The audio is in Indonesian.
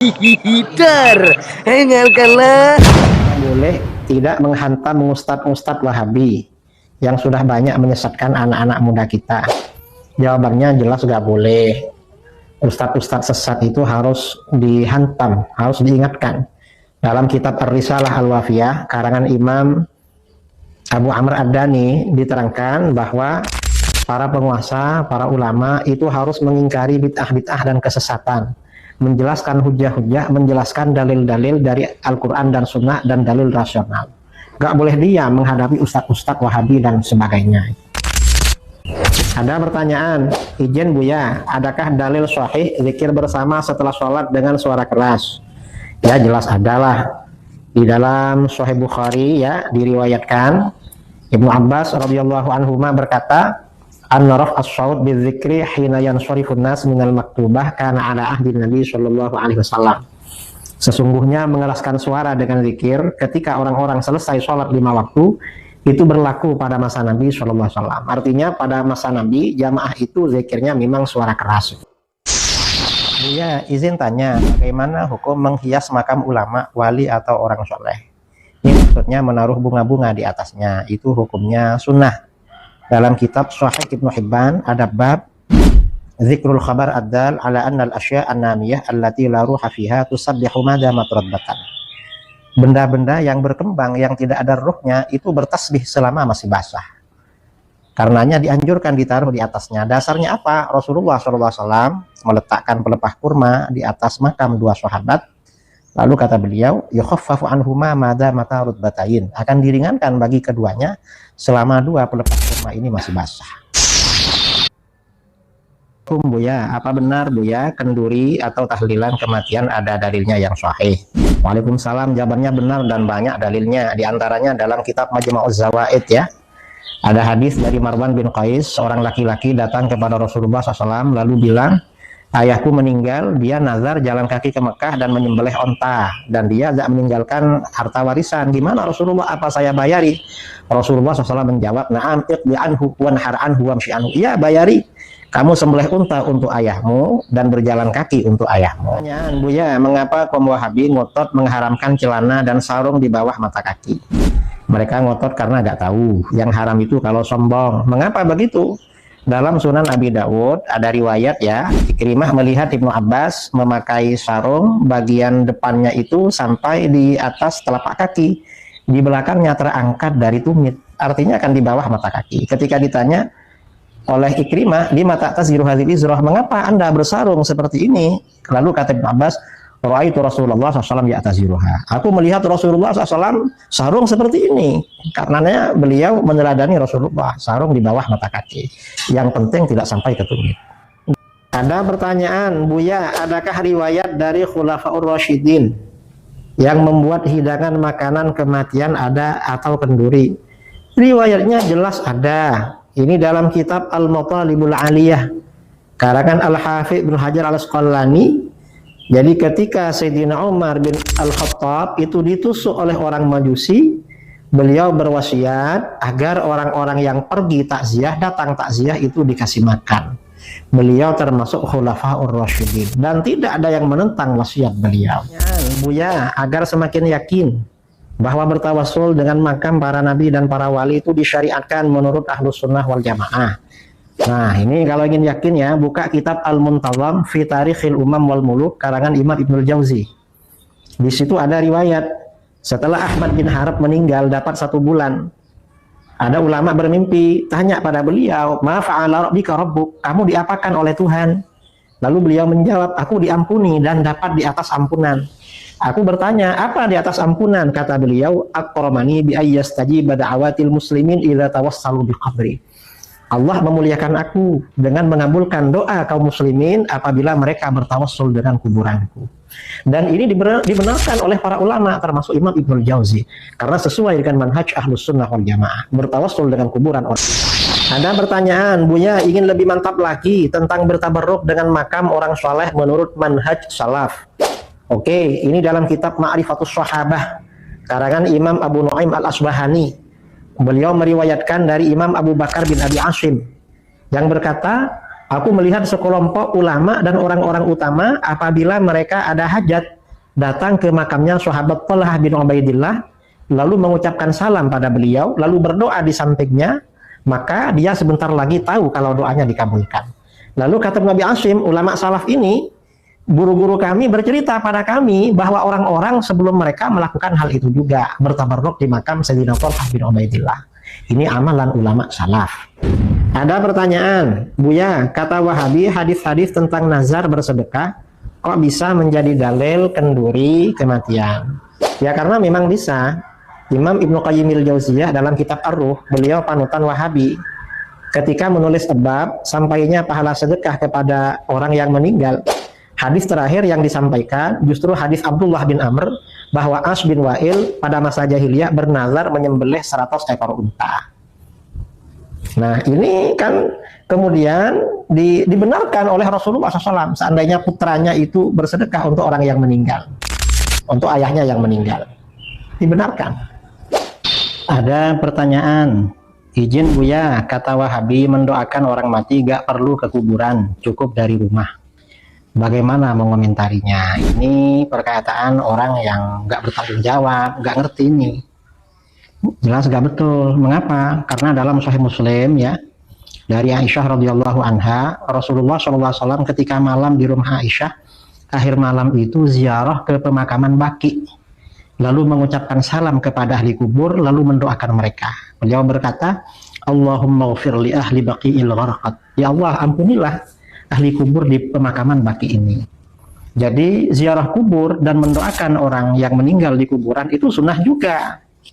Hihihitar, hengalkanlah. Boleh tidak menghantam ustadz Wahabi yang sudah banyak menyesatkan anak-anak muda kita? Jawabannya jelas gak boleh. Ustadz-ustadz sesat itu harus dihantam, harus diingatkan. Dalam kitab Ar-Risalah Al-Wafiyah karangan Imam Abu Amr Ad-Dani diterangkan bahwa para penguasa, para ulama itu harus mengingkari bid'ah-bid'ah dan kesesatan, menjelaskan hujah-hujah, menjelaskan dalil-dalil dari Al-Quran dan Sunnah dan dalil rasional. Gak boleh diam menghadapi ustadz-ustadz Wahabi dan sebagainya. Ada pertanyaan, izin Buya, adakah dalil sahih zikir bersama setelah sholat dengan suara keras? Ya jelas adalah. Di dalam Sahih Bukhari ya diriwayatkan Ibnu Abbas radhiyallahu anhuma berkata, an-naraf as-saut bizikri hina yanshurifun nas minal maktubah kana ala ahdi Nabi sallallahu alaihi wasallam. Sesungguhnya mengeraskan suara dengan zikir ketika orang-orang selesai sholat 5 waktu itu berlaku pada masa Nabi sallallahu alaihi wasallam. Artinya pada masa Nabi jamaah itu zikirnya memang suara keras. Buya, izin tanya, bagaimana hukum menghias makam ulama, wali atau orang soleh? Ini maksudnya menaruh bunga-bunga di atasnya. Itu hukumnya sunnah. Dalam kitab Sahih Ibnu Hibban ada bab zikrul khabar ad-dal ala anna al-asya' an-namiyah allati la ruha fiha tusabbihu ma damat rabbatan. Benda-benda yang berkembang yang tidak ada ruhnya itu bertasbih selama masih basah. Karenanya dianjurkan ditaruh di atasnya. Dasarnya apa? Rasulullah SAW meletakkan pelepah kurma di atas makam 2 sahabat. Lalu kata beliau, yukhaffafu anhuma mada mata rutbatain, akan diringankan bagi keduanya selama 2 pelepah kurma ini masih basah. Buya, apa benar Buya kenduri atau tahlilan kematian ada dalilnya yang sahih? Waalaikumsalam, jawabannya benar dan banyak dalilnya. Di antaranya dalam kitab Majma'uz Zawaid ya. Ada hadis dari Marwan bin Qais, seorang laki-laki datang kepada Rasulullah SAW lalu bilang, ayahku meninggal, dia nazar jalan kaki ke Mekah dan menyembelih onta, dan dia tidak meninggalkan harta warisan. Gimana Rasulullah, apa saya bayari? Rasulullah SAW menjawab, na'am iqdi anhu wanhar anhu wamshi anhu. Iya bayari, kamu sembelih unta untuk ayahmu dan berjalan kaki untuk ayahmu. Pertanyaan, Buya, mengapa kaum Wahabi ngotot mengharamkan celana dan sarung di bawah mata kaki? Mereka ngotot karena nggak tahu yang haram itu kalau sombong. Mengapa begitu? Dalam Sunan Abi Dawud ada riwayat ya, Ikrimah melihat Ibnu Abbas memakai sarung bagian depannya itu sampai di atas telapak kaki, di belakangnya terangkat dari tumit, artinya akan di bawah mata kaki. Ketika ditanya oleh Ikrimah, di mata taziru hadil izrah, mengapa anda bersarung seperti ini? Lalu kata Ibnu Abbas, ra'aitu Rasulullah SAW ya'taziruha. Aku melihat Rasulullah SAW sarung seperti ini. Karenanya beliau meneladani Rasulullah, sarung di bawah mata kaki. Yang penting tidak sampai ke tumit. Ada pertanyaan, Buya, adakah riwayat dari Khulafaur Rasyidin yang membuat hidangan makanan kematian ada atau kenduri? Riwayatnya jelas ada. Ini dalam kitab Al-Matalibul Aliyah karangan Al-Hafidz Ibnu Hajar Al-Asqalani. Jadi ketika Sayyidina Umar bin Al-Khattab itu ditusuk oleh orang Majusi, beliau berwasiat agar orang-orang yang pergi takziah, datang takziah itu dikasih makan. Beliau termasuk Khulafaur Rasyidin dan tidak ada yang menentang wasiat beliau. Buya, agar semakin yakin bahwa bertawassul dengan makam para nabi dan para wali itu disyariatkan menurut Ahlus Sunnah wal Jamaah. Nah ini kalau ingin yakin ya, buka kitab Al-Muntazam fi Tarikhil Umam wal Muluk karangan Imam Ibnul Jauzi. Di situ ada riwayat setelah Ahmad bin Harab meninggal dapat 1 bulan, ada ulama bermimpi tanya pada beliau, ma fa'ala rabbika rabbuk, kamu diapakan oleh Tuhan? Lalu beliau menjawab, aku diampuni dan dapat di atas ampunan. Aku bertanya, apa di atas ampunan? Kata beliau, aqramani bi ayyastajiba da'awatil muslimin idza tawassalu bi qabri. Allah memuliakan aku dengan mengabulkan doa kaum muslimin apabila mereka bertawassul dengan kuburanku. Dan ini dibenarkan oleh para ulama termasuk Imam Ibnul Jauzi karena sesuai dengan manhaj Ahlus Sunnah wal Jamaah, bertawassul dengan kuburan orang. Ada pertanyaan, Buya, ingin lebih mantap lagi tentang bertabarruk dengan makam orang saleh menurut manhaj salaf. Oke, ini dalam kitab Ma'rifatus Sahabah karangan Imam Abu Nuaim Al-Asbahani. Beliau meriwayatkan dari Imam Abu Bakar bin Abi Asim yang berkata, Aku melihat sekelompok ulama dan orang-orang utama apabila mereka ada hajat datang ke makamnya sahabat Thalhah bin Ubaidillah, lalu mengucapkan salam pada beliau, lalu berdoa di sampingnya, maka dia sebentar lagi tahu kalau doanya dikabulkan. Lalu kata Nabi Asim, ulama salaf ini, guru-guru kami bercerita pada kami bahwa orang-orang sebelum mereka melakukan hal itu juga, bertabarruk di makam Sayyidina Thalhah bin Ubaidillah. Ini amalan ulama salaf. Ada pertanyaan, Buya, kata Wahabi hadis-hadis tentang nazar bersedekah kok bisa menjadi dalil kenduri kematian? Ya karena memang bisa. Imam Ibnu Qayyim al-Jauziyah dalam kitab Ar-Ruh, beliau panutan Wahabi. Ketika menulis bab sampainya pahala sedekah kepada orang yang meninggal, hadis terakhir yang disampaikan justru hadis Abdullah bin Amr bahwa As bin Wa'il pada masa jahiliyah bernazar menyembelih 100 ekor unta. Nah ini kan kemudian dibenarkan oleh Rasulullah SAW seandainya putranya itu bersedekah untuk orang yang meninggal, untuk ayahnya yang meninggal, dibenarkan. Ada pertanyaan, izin Buya, kata Wahabi mendoakan orang mati gak perlu ke kuburan, cukup dari rumah. Bagaimana mengomentarinya? Ini perkataan orang yang gak bertanggung jawab, gak ngerti ini. Jelas gak betul. Mengapa? Karena dalam Sahih Muslim ya, dari Aisyah radhiyallahu anha, Rasulullah SAW ketika malam di rumah Aisyah, akhir malam itu ziarah ke pemakaman Baqi, lalu mengucapkan salam kepada ahli kubur, lalu mendoakan mereka. Beliau berkata, Allahumma ghfir li ahli Baqi'il gharqad. Ya Allah, ampunilah ahli kubur di pemakaman Baqi ini. Jadi ziarah kubur dan mendoakan orang yang meninggal di kuburan itu sunnah juga.